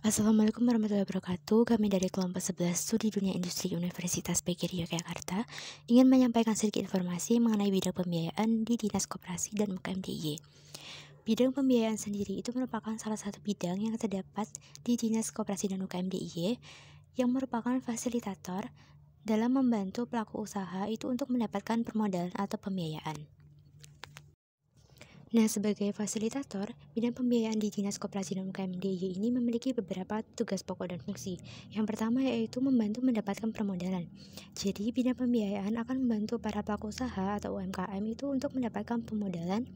Assalamualaikum warahmatullahi wabarakatuh. Kami dari kelompok 11 Studi Dunia Industri Universitas PGRI Yogyakarta ingin menyampaikan sedikit informasi mengenai bidang pembiayaan di Dinas Koperasi dan UKM DIY. Bidang pembiayaan sendiri itu merupakan salah satu bidang yang terdapat di Dinas Koperasi dan UKM DIY yang merupakan fasilitator dalam membantu pelaku usaha itu untuk mendapatkan permodalan atau pembiayaan. Nah, sebagai fasilitator, bidang pembiayaan di Dinas Koperasi dan UKM DIY ini memiliki beberapa tugas pokok dan fungsi. Yang pertama yaitu membantu mendapatkan permodalan. Jadi, bidang pembiayaan akan membantu para pelaku usaha atau UMKM itu untuk mendapatkan permodalan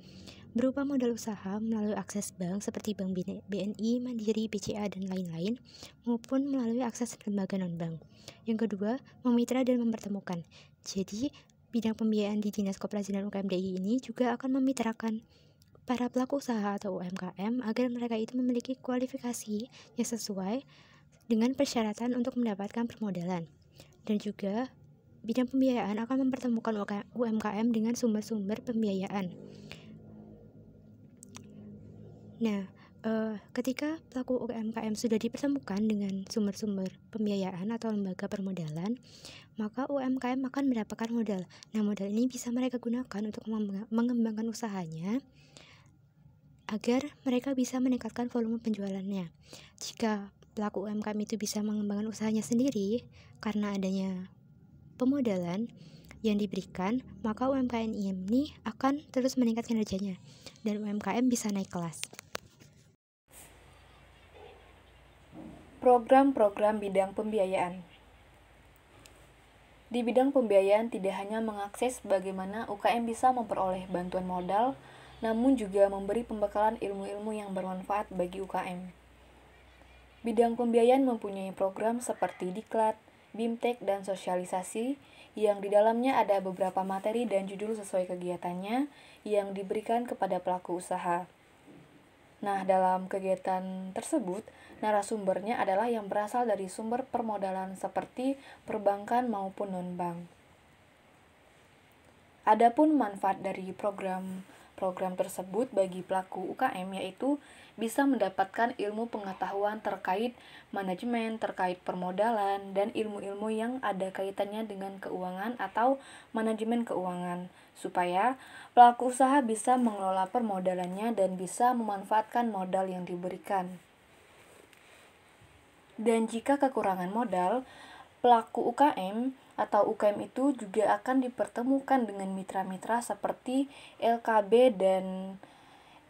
berupa modal usaha melalui akses bank seperti Bank BNI, Mandiri, BCA, dan lain-lain, maupun melalui akses lembaga non-bank. Yang kedua, memitra dan mempertemukan. Jadi, bidang pembiayaan di Dinas Koperasi dan UKM DIY ini juga akan memitrakan para pelaku usaha atau UMKM agar mereka itu memiliki kualifikasi yang sesuai dengan persyaratan untuk mendapatkan permodalan. Dan juga bidang pembiayaan akan mempertemukan UMKM dengan sumber-sumber pembiayaan. Nah, ketika pelaku UMKM sudah dipertemukan dengan sumber-sumber pembiayaan atau lembaga permodalan, maka UMKM akan mendapatkan modal. Nah, modal ini bisa mereka gunakan untuk mengembangkan usahanya agar mereka bisa meningkatkan volume penjualannya. Jika pelaku UMKM itu bisa mengembangkan usahanya sendiri karena adanya pemodalan yang diberikan, maka UMKM ini akan terus meningkat kinerjanya dan UMKM bisa naik kelas. Program-program bidang pembiayaan. Di bidang pembiayaan tidak hanya mengakses bagaimana UKM bisa memperoleh bantuan modal, namun juga memberi pembekalan ilmu-ilmu yang bermanfaat bagi UKM. Bidang pembiayaan mempunyai program seperti Diklat, BIMTEK, dan sosialisasi, yang di dalamnya ada beberapa materi dan judul sesuai kegiatannya yang diberikan kepada pelaku usaha. Nah, dalam kegiatan tersebut, narasumbernya adalah yang berasal dari sumber permodalan seperti perbankan maupun non-bank. Adapun manfaat dari program tersebut bagi pelaku UKM yaitu bisa mendapatkan ilmu pengetahuan terkait manajemen, terkait permodalan, dan ilmu-ilmu yang ada kaitannya dengan keuangan atau manajemen keuangan, supaya pelaku usaha bisa mengelola permodalannya dan bisa memanfaatkan modal yang diberikan. Dan jika kekurangan modal, pelaku UKM atau UKM itu juga akan dipertemukan dengan mitra-mitra seperti LKB dan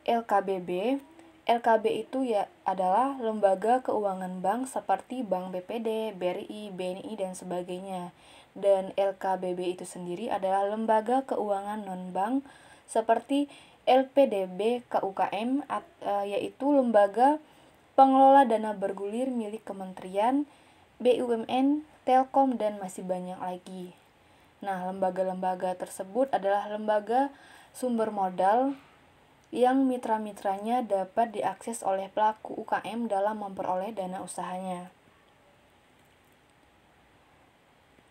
LKBB. LKB itu adalah lembaga keuangan bank seperti Bank BPD, BRI, BNI, dan sebagainya. Dan LKBB itu sendiri adalah lembaga keuangan non-bank seperti LPDB KUKM, yaitu lembaga pengelola dana bergulir milik kementerian, BUMN, Telkom, dan masih banyak lagi. Nah, lembaga-lembaga tersebut adalah lembaga sumber modal yang mitra-mitranya dapat diakses oleh pelaku UKM dalam memperoleh dana usahanya.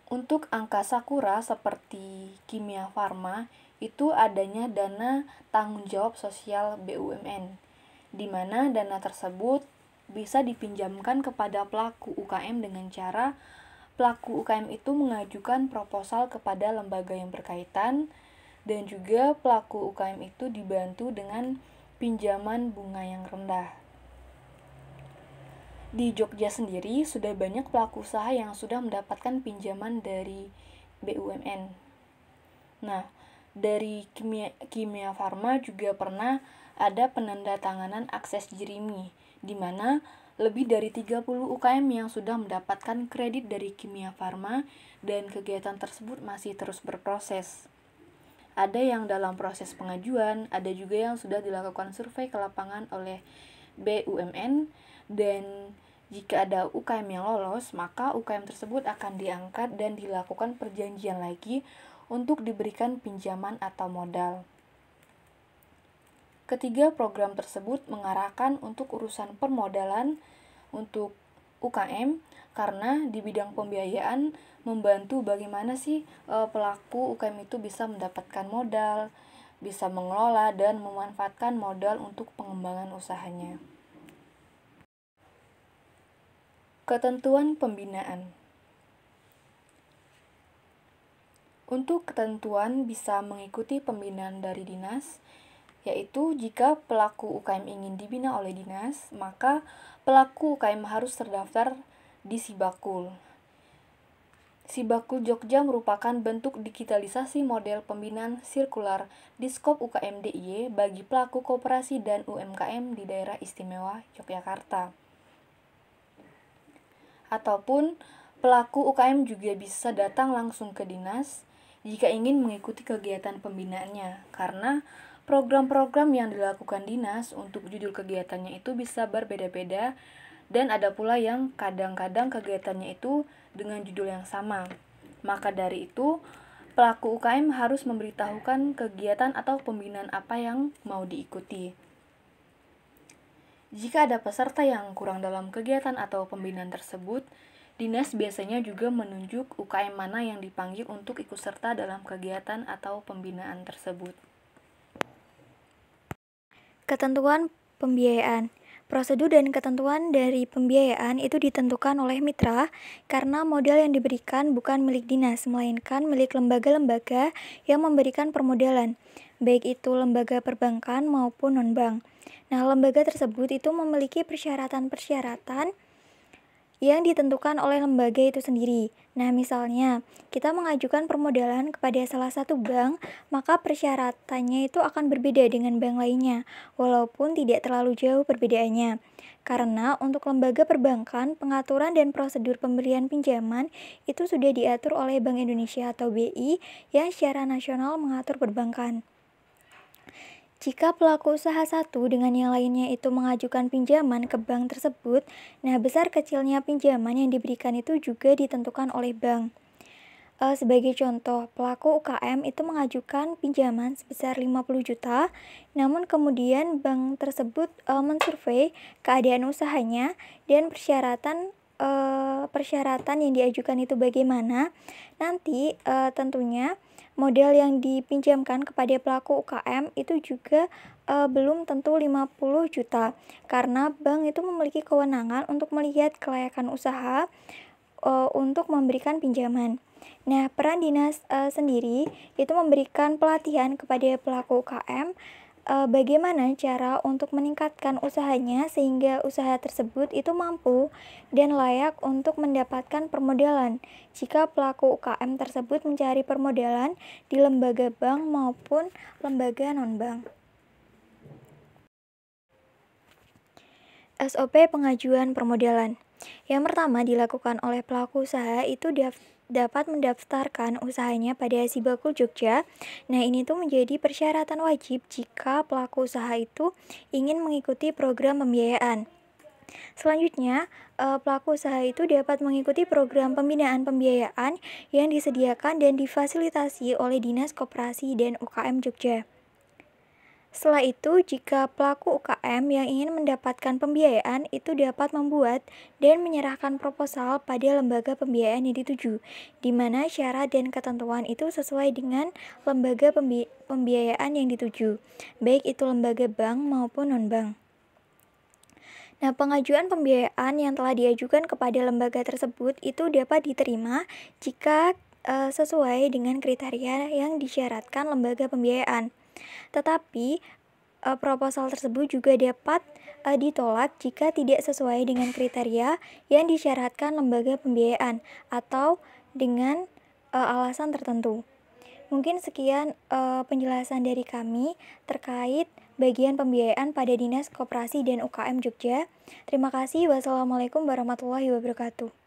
Untuk angka sakura seperti Kimia Farma, itu adanya dana tanggung jawab sosial BUMN, di mana dana tersebut bisa dipinjamkan kepada pelaku UKM dengan cara pelaku UKM itu mengajukan proposal kepada lembaga yang berkaitan, dan juga pelaku UKM itu dibantu dengan pinjaman bunga yang rendah. Di Jogja sendiri sudah banyak pelaku usaha yang sudah mendapatkan pinjaman dari BUMN. Nah, dari Kimia Farma juga pernah ada penandatanganan akses Jirimi, di mana lebih dari 30 UKM yang sudah mendapatkan kredit dari Kimia Farma dan kegiatan tersebut masih terus berproses. Ada yang dalam proses pengajuan, ada juga yang sudah dilakukan survei ke lapangan oleh BUMN, dan jika ada UKM yang lolos, maka UKM tersebut akan diangkat dan dilakukan perjanjian lagi untuk diberikan pinjaman atau modal. Ketiga, program tersebut mengarahkan untuk urusan permodalan untuk UKM, karena di bidang pembiayaan membantu bagaimana sih pelaku UKM itu bisa mendapatkan modal, bisa mengelola dan memanfaatkan modal untuk pengembangan usahanya. Ketentuan pembinaan. Untuk ketentuan bisa mengikuti pembinaan dari dinas, yaitu jika pelaku UKM ingin dibina oleh dinas, maka pelaku UKM harus terdaftar di Sibakul. Sibakul Jogja merupakan bentuk digitalisasi model pembinaan sirkular di skop UKM DIY bagi pelaku koperasi dan UMKM di daerah istimewa Yogyakarta. Ataupun pelaku UKM juga bisa datang langsung ke dinas jika ingin mengikuti kegiatan pembinaannya, karena program-program yang dilakukan dinas untuk judul kegiatannya itu bisa berbeda-beda, dan ada pula yang kadang-kadang kegiatannya itu dengan judul yang sama. Maka dari itu, pelaku UKM harus memberitahukan kegiatan atau pembinaan apa yang mau diikuti. Jika ada peserta yang kurang dalam kegiatan atau pembinaan tersebut, dinas biasanya juga menunjuk UKM mana yang dipanggil untuk ikut serta dalam kegiatan atau pembinaan tersebut. Ketentuan pembiayaan. Prosedur dan ketentuan dari pembiayaan itu ditentukan oleh mitra karena modal yang diberikan bukan milik dinas, melainkan milik lembaga-lembaga yang memberikan permodalan, baik itu lembaga perbankan maupun non-bank. Nah, lembaga tersebut itu memiliki persyaratan-persyaratan yang ditentukan oleh lembaga itu sendiri. Nah, misalnya kita mengajukan permodalan kepada salah satu bank, maka persyaratannya itu akan berbeda dengan bank lainnya, walaupun tidak terlalu jauh perbedaannya. Karena untuk lembaga perbankan, pengaturan dan prosedur pemberian pinjaman itu sudah diatur oleh Bank Indonesia atau BI yang secara nasional mengatur perbankan. Jika pelaku usaha satu dengan yang lainnya itu mengajukan pinjaman ke bank tersebut, nah besar kecilnya pinjaman yang diberikan itu juga ditentukan oleh bank. Sebagai contoh, pelaku UKM itu mengajukan pinjaman sebesar 50 juta, namun kemudian bank tersebut mensurvei keadaan usahanya dan persyaratan yang diajukan itu bagaimana. Nanti tentunya modal yang dipinjamkan kepada pelaku UKM itu juga belum tentu 50 juta karena bank itu memiliki kewenangan untuk melihat kelayakan usaha untuk memberikan pinjaman. Nah, peran dinas sendiri itu memberikan pelatihan kepada pelaku UKM bagaimana cara untuk meningkatkan usahanya sehingga usaha tersebut itu mampu dan layak untuk mendapatkan permodalan jika pelaku UKM tersebut mencari permodalan di lembaga bank maupun lembaga non-bank. SOP pengajuan permodalan. Yang pertama dilakukan oleh pelaku usaha itu dapat mendaftarkan usahanya pada Sibakul Jogja. Nah, ini tuh menjadi persyaratan wajib jika pelaku usaha itu ingin mengikuti program pembiayaan. Selanjutnya, pelaku usaha itu dapat mengikuti program pembinaan pembiayaan yang disediakan dan difasilitasi oleh Dinas Koperasi dan UKM Jogja. Setelah itu, jika pelaku UKM yang ingin mendapatkan pembiayaan itu dapat membuat dan menyerahkan proposal pada lembaga pembiayaan yang dituju, di mana syarat dan ketentuan itu sesuai dengan lembaga pembiayaan yang dituju, baik itu lembaga bank maupun non-bank. Nah, pengajuan pembiayaan yang telah diajukan kepada lembaga tersebut itu dapat diterima jika sesuai dengan kriteria yang disyaratkan lembaga pembiayaan. Tetapi proposal tersebut juga dapat ditolak jika tidak sesuai dengan kriteria yang disyaratkan lembaga pembiayaan atau dengan alasan tertentu. Mungkin sekian penjelasan dari kami terkait bagian pembiayaan pada Dinas Koperasi dan UKM Jogja. Terima kasih. Wassalamualaikum warahmatullahi wabarakatuh.